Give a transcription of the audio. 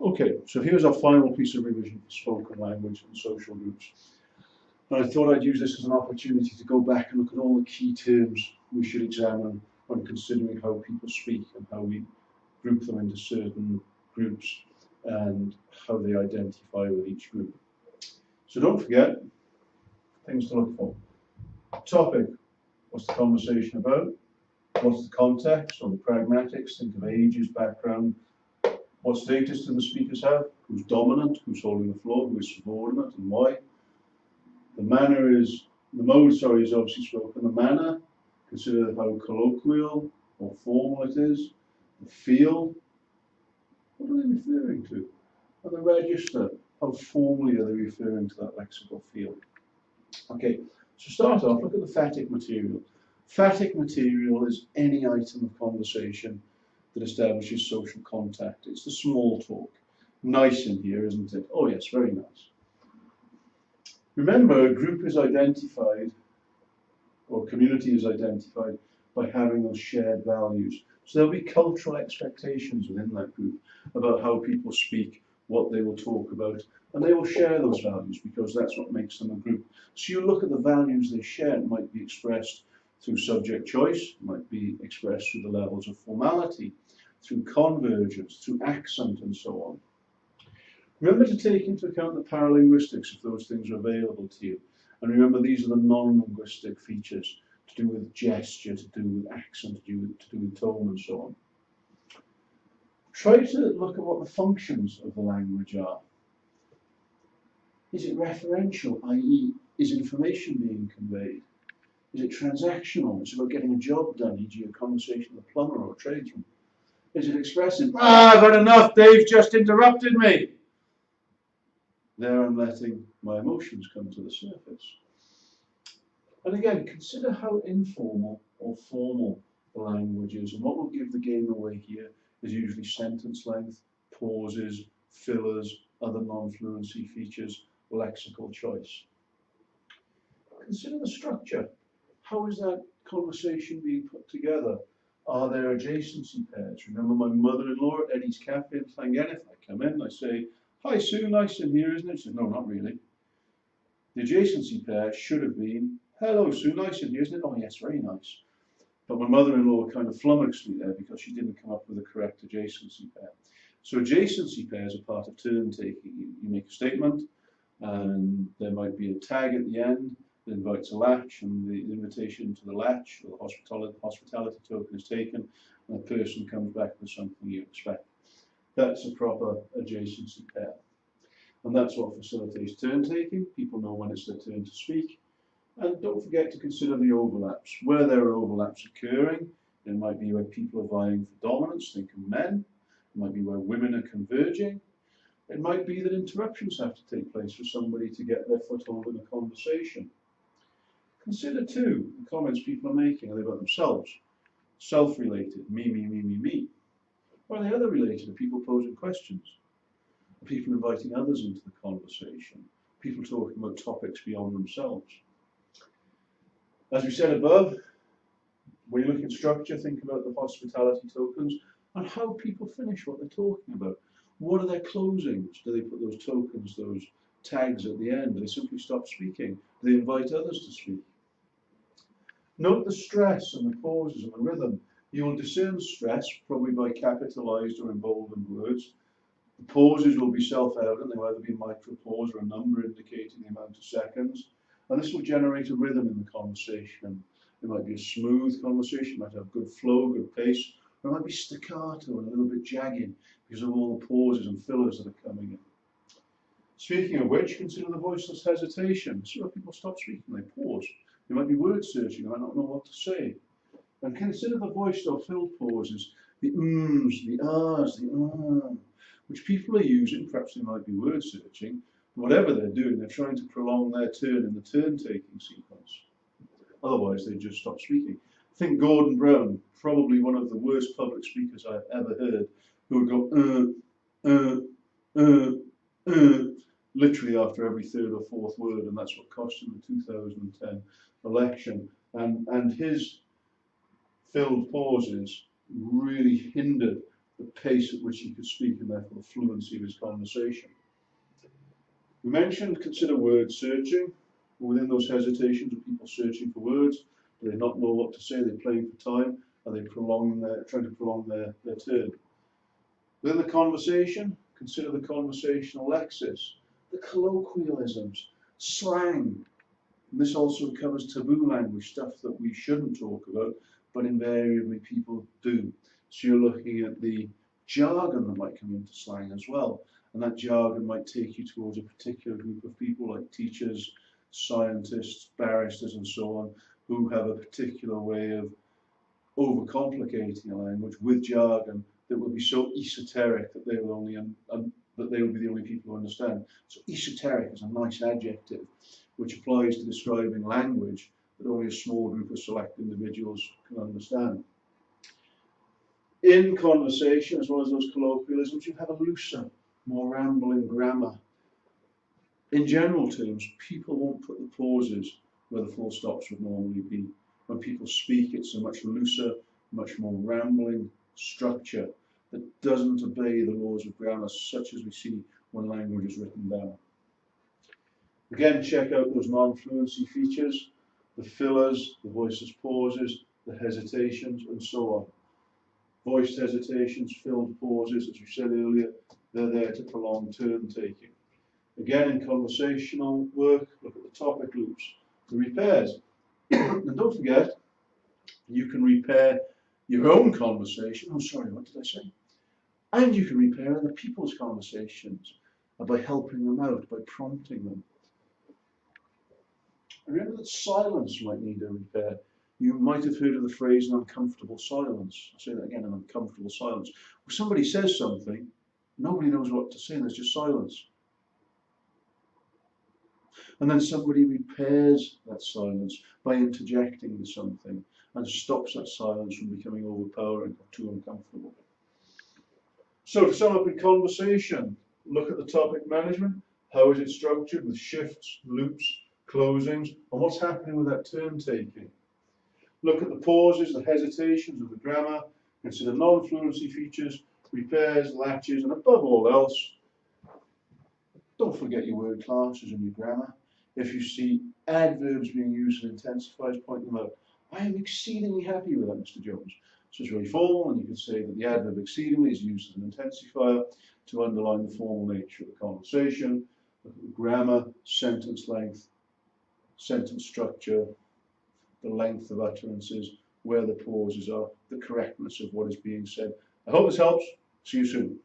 Okay, so here's our final piece of revision for spoken language and social groups. And I thought I'd use this as an opportunity to go back and look at all the key terms we should examine when considering how people speak and how we group them into certain groups and how they identify with each group. So don't forget, things to look for. Topic, what's the conversation about? What's the context or the pragmatics? Think of ages, background. What status do the speakers have? Who's dominant? Who's holding the floor? Who is subordinate and why? The mode is obviously spoken. The manner, consider how colloquial or formal it is. The feel, what are they referring to? And the register, how formally are they referring to that lexical feel? Okay, so start off, look at the phatic material. Phatic material is any item of conversation that establishes social contact. It's the small talk. Nice in here, isn't it? Oh yes, very nice. Remember, a group is identified, or community is identified, by having those shared values. So there'll be cultural expectations within that group about how people speak, what they will talk about, and they will share those values because that's what makes them a group. So you look at the values they share. It might be expressed through subject choice, it might be expressed through the levels of formality, through convergence, through accent, and so on. Remember to take into account the paralinguistics if those things are available to you. And remember, these are the non-linguistic features to do with gesture, to do with accent, to do with tone, and so on. Try to look at what the functions of the language are. Is it referential, i.e., is information being conveyed? Is it transactional? It's about getting a job done, e.g. a conversation with a plumber or a tradesman. Is it expressive? I've had enough, Dave just interrupted me. There I'm letting my emotions come to the surface. And again, consider how informal or formal the language is. And what will give the game away here is usually sentence length, pauses, fillers, other non-fluency features, lexical choice. Consider the structure. How is that conversation being put together? Are there adjacency pairs? Remember my mother-in-law at Eddie's Cafe in Llangennych? I come in, I say, "Hi Sue, nice in here, isn't it?" She says, "No, not really." The adjacency pair should have been, "Hello Sue, nice in here, isn't it?" "Oh yes, very nice." But my mother-in-law kind of flummoxed me there because she didn't come up with the correct adjacency pair. So adjacency pairs are part of turn taking. You make a statement and there might be a tag at the end that invites a latch, and the invitation to the latch or the hospitality token is taken and the person comes back with something you expect. That's a proper adjacency pair. And that's what facilitates turn taking. People know when it's their turn to speak. And don't forget to consider the overlaps. Where there are overlaps occurring, it might be where people are vying for dominance, think of men. It might be where women are converging. It might be that interruptions have to take place for somebody to get their foothold in a conversation. Consider too, the comments people are making. Are they about themselves? Self-related, me, me, me, me, me. Or are they other related? Are people posing questions? Are people inviting others into the conversation? People talking about topics beyond themselves? As we said above, when you look at structure, think about the hospitality tokens and how people finish what they're talking about. What are their closings? Do they put those tokens, those tags at the end? Do they simply stop speaking? Do they invite others to speak? Note the stress and the pauses and the rhythm. You will discern stress probably by capitalized or emboldened words. The pauses will be self-evident. They will either be a micro pause or a number indicating the amount of seconds. And this will generate a rhythm in the conversation. It might be a smooth conversation, it might have good flow, good pace, or it might be staccato and a little bit jagged because of all the pauses and fillers that are coming in. Speaking of which, consider the voiceless hesitation. See where people stop speaking, they pause. They might be word searching, they might not know what to say. And consider the voiced or filled pauses, the ums, the ahs, the which people are using. Perhaps they might be word searching. Whatever they're doing, they're trying to prolong their turn in the turn-taking sequence. Otherwise, they just stop speaking. Think Gordon Brown, probably one of the worst public speakers I've ever heard, who would go, literally after every third or fourth word, and that's what cost him the 2010 election. And his filled pauses really hindered the pace at which he could speak and therefore the fluency of his conversation. We mentioned consider word searching. Within those hesitations of people searching for words, do they not know what to say? Are they playing for time? Are they trying to prolong their turn? Within the conversation, consider the conversational lexis, the colloquialisms, slang. And this also covers taboo language, stuff that we shouldn't talk about, but invariably people do. So you're looking at the jargon that might come into slang as well. And that jargon might take you towards a particular group of people like teachers, scientists, barristers and so on, who have a particular way of overcomplicating a language with jargon that will be so esoteric that they will that they will be the only people who understand. So esoteric is a nice adjective which applies to describing language that only a small group of select individuals can understand. In conversation, as well as those colloquialisms, you have a looser, more rambling grammar. In general terms, people won't put the pauses where the full stops would normally be. When people speak, it's a much looser, much more rambling structure that doesn't obey the laws of grammar, such as we see when language is written down. Again, check out those non-fluency features, the fillers, the voiceless pauses, the hesitations, and so on. Voiced hesitations, filled pauses, as we said earlier, they're there to prolong turn taking. Again, in conversational work, look at the topic loops, the repairs. And don't forget, you can repair your own conversation. Oh, sorry, what did I say? And you can repair other people's conversations by helping them out, by prompting them. Remember that silence might need a repair. You might have heard of the phrase an uncomfortable silence. I'll say that again, an uncomfortable silence. When somebody says something, nobody knows what to say, and there's just silence. And then somebody repairs that silence by interjecting with something and stops that silence from becoming overpowering or too uncomfortable. So to sum up in conversation, look at the topic management. How is it structured with shifts, loops, closings, and what's happening with that turn taking? Look at the pauses, the hesitations of the grammar. Consider non-fluency features, repairs, latches, and above all else, don't forget your word classes and your grammar. If you see adverbs being used as intensifiers, point them out. I am exceedingly happy with that, Mr. Jones. So it's very formal, and you can say that the adverb exceedingly is used as an intensifier to underline the formal nature of the conversation. Look at the grammar, sentence length, sentence structure, the length of utterances, where the pauses are, the correctness of what is being said. I hope this helps. See you soon.